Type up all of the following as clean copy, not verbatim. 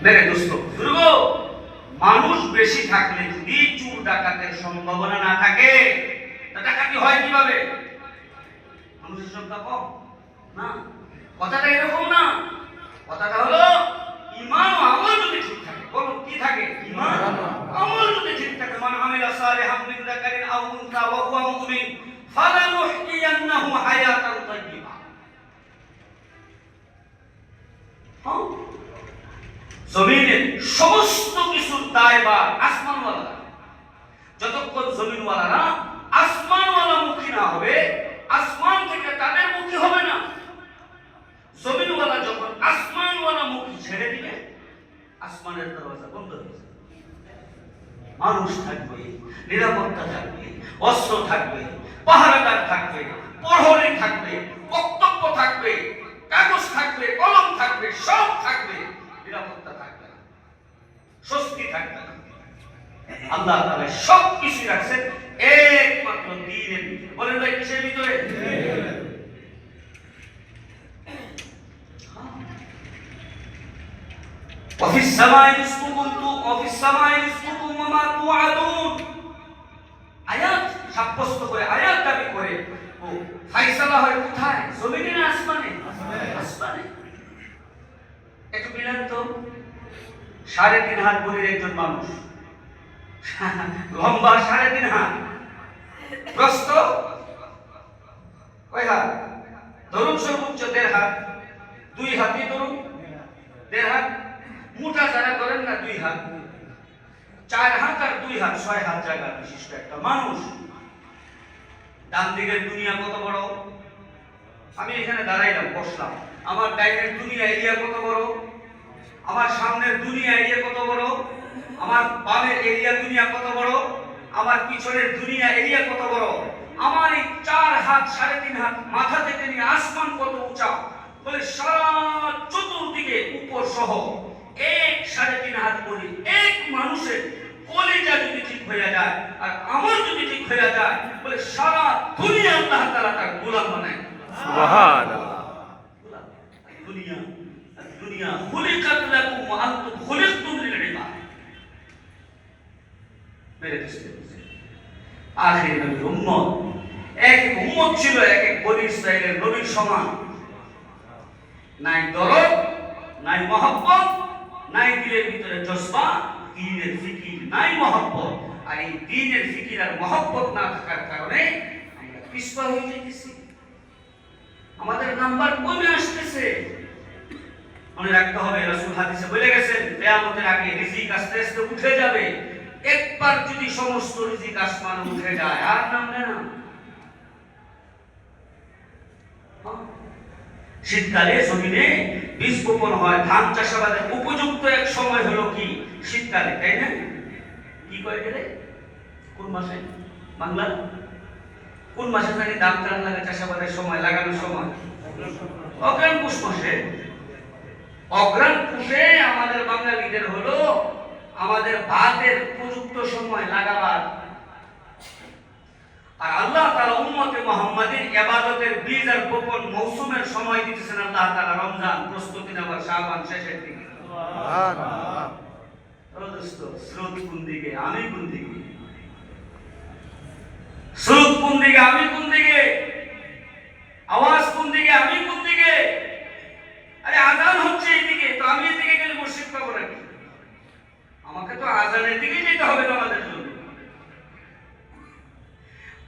মেরে দোস্ত বুজুর্গ, মানুষ বেশি থাকলে যদি চুর ডাকাতের সম্ভাবনা না থাকে, তা ডাকাতি হয় কিভাবে? মানুষের সংখ্যা কম না, কথাটা এরকম না। কথাটা হলো ঈমান ও আমল যদি ঠিক থাকে। বলো কি থাকে? ঈমান আমল যদি ঠিক থাকে। মান আমিলা সালিহাম মিন যাকারিন আও উনসা ওয়া হুয়া মুমিন ফালানুহইয়ান্নাহু হায়াতান তাইয়্যিবা। জমিনের সমস্ত কিছুর দায়ভার আসমানওয়ালা। যতক্ষণ জমিনওয়ালারা আসমানওয়ালা মুখী না হবে, আসমান থেকে তাদের মুখী হবে না। জমিনওয়ালা যখন আসমানওয়ালা মুখী ছেড়ে দিবে, আসমানের দরজা বন্ধ হয়ে যাবে। মানুষ থাকবে, নিরাপত্তা থাকবে, অস্ত্র থাকবে, পাহারাদার থাকবে, প্রহরী থাকবে, বক্তব্য থাকবে, কাগজ থাকবে, কলম থাকবে, সব থাকবে, নিরাপত্তা থাকবে না, স্বস্তি থাকবে না। আল্লাহ তাআলা সব কিছু রাখছেন একমাত্র দ্বীনের ভিতরে। বলেন ভাই কিসের ভিতরে? ওয়াফিস সামাই রিজকুকুম ওয়াফিস সামাই রিজকুকুম ওয়া মা তুআদুন। আয়াত সাব্যস্ত করে, আয়াত দাবি করে ও ফায়সালা হয় কোথায়? জমিনে না আসমানে? আসমানে। একটু মিলান তো, 3.5 হাত বলির একজন মানুষ, লম্বা 3.5 হাত, প্রস্থ কয় হাত? ধরুন সর্বোচ্চ 1.5 হাত, 2 হাতই ধরুন 1.5 হাত, মোটা যারা ধরেন না 2 হাত, 4 হাত আর 2 হাত, 6 হাত জায়গা বিশিষ্ট একটা মানুষ। ডান দিকের দুনিয়া কত বড়? আমি এখানে দাঁড়াইলাম, বসলাম, আমার ডাইনের দুনিয়া এরিয়া কত বড়? আমার সামনের দুনিয়া এরিয়া কত বড়? আমার বামের এরিয়া দুনিয়া কত বড়? আমার পিছনের দুনিয়া এরিয়া কত বড়? আমার এই 4 হাত 3.5 হাত মাথা থেকে নিয়ে আসমান কত উঁচা? বলে সারা চতুর্দিকে উপর সহ 1.5 হাত বলি এক মানুষের কলিজা যদি ঠিক হয়ে যায় আর আমার যদি ঠিক হয়ে যায়, বলে সারা দুনিয়া আল্লাহ তাআলা তার গোলাম বানায়। সুবহানাল্লাহ। দুনিয়া দুনিয়া খুলিকাত লাকুম ওয়া আনতুম খুলিকতুম লিল ইবাদ। মেরে দোস্ত, আখির নবীর উম্মত, এক উম্মত ছিল এক এক বনি ইসরাইলের নবীর সমান। নাই দরদ, নাই মহব্বত, নাই দিলের ভিতরে জজবা, দ্বীনের ফিকির নাই, মহব্বত। আর এই দ্বীনের ফিকির আর মহব্বত না থাকার কারণে আমরা পিছপা হয়ে যাইতেছি, আমাদের নাম্বার কমে আসতেছে। মনে রাখতে হবে, রাসূল হাদিসে বলে গেছেন কিয়ামতের আগে রিজিক আস্তে আস্তে উঠে যাবে। একবার যদি সমস্ত রিজিক আসমানে উঠে যায় আর নামবে না। শীতকালে জমিনে বীজ বপন হয়, ধান চাষাবাদের উপযুক্ত এক সময় হলো কি? শীতকালে, তাই না? কি কয় গেলে কোন মাসে? বাংলা কোন মাসে জানি ধান টান লাগে? চাষাবাদের সময়, লাগানোর সময় অগ্রাণ পুষ মাসে। অগ্রাণ পুষে আমাদের বাঙালিদের হলো আমাদের ভাতের উপযুক্ত সময় লাগাবার। আর আল্লাহ তাআলা উম্মতে মুহাম্মাদের ইবাদতের বীজ আর বপন মৌসুমের সময় দিতেছেন আল্লাহ তাআলা রমজান, প্রস্তুতি নেবার শাবান শেষের দিকে। সুবহানাল্লাহ। দোস্ত, স্রোত কোন দিকে, আমি কোন দিকে? স্রোত কোন দিকে, আমি কোন দিকে? আওয়াজ কোন দিকে, আমি কোন দিকে? আরে আযান হচ্ছে এইদিকে, তো আমি এদিকে গেলে মসজিদ পাবো নাকি? আমাকে তো আযানের দিকে যেতে হবে আমাদের জন্য।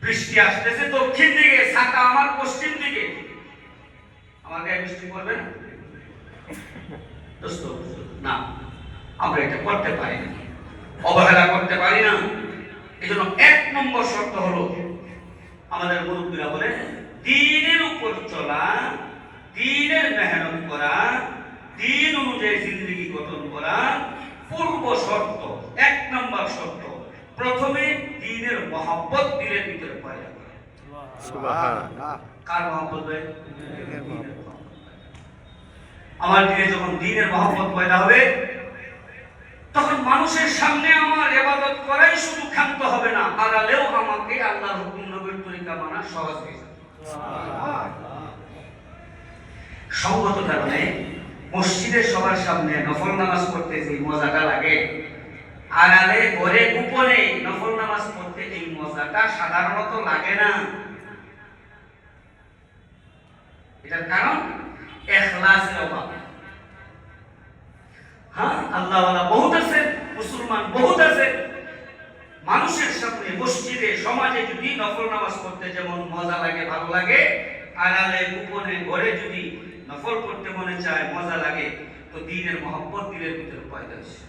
বৃষ্টি আসতেছে দক্ষিণ দিকে, ছাতা আমার পশ্চিম দিকে, আমার গায়ে বৃষ্টি পড়বে না? দোস্ত না, আমরা এটা করতে পারি না, অবহেলা করতে পারি না। এই জন্য 1 নম্বর শর্ত হলো, আমাদের মুরব্বীরা বলে দ্বীনের উপর চলা, দ্বীনের মেহনত করা, দ্বীন অনুযায়ী জিন্দেগি গঠন করা পূর্ব শর্ত। 1 নম্বর শর্ত, প্রথমে দ্বীনের মহব্বত দিলের ভিতরে পয়দা করা। সুবহানাল্লাহ। কার মহব্বত? আমার দিলে যখন দ্বীনের মহব্বত পয়দা হবে, তখন মানুষের সামনে আমার ইবাদত করাই শুধু ক্ষান্ত হবে না, আড়ালেও আমাকে আল্লাহর হুকুম নবীর তরিকা মানা সহজ হয়ে যাবে। সঙ্গত কারণে মসজিদে সবার সামনে নফল নামাজ পড়তে যে মজাটা লাগে, আড়ালে ঘরে গোপনে নফল নামাজ পড়তে এই মজাটা সাধারণত লাগে না। এটার কারণ ইখলাসের অভাব। হ্যাঁ, আল্লাহওয়ালা বহুত আছে, মুসলমান বহুত আছে, মানুষের সামনে মসজিদে সমাজে যদি নফল নামাজ পড়তে যেমন মজা লাগে ভালো লাগে, আড়ালে গোপনে ঘরে যদি নফল পড়তে মনে চায় মজা লাগে, তো দ্বীনের মহব্বত দিলের ভিতরে পয়দা হয়েছে।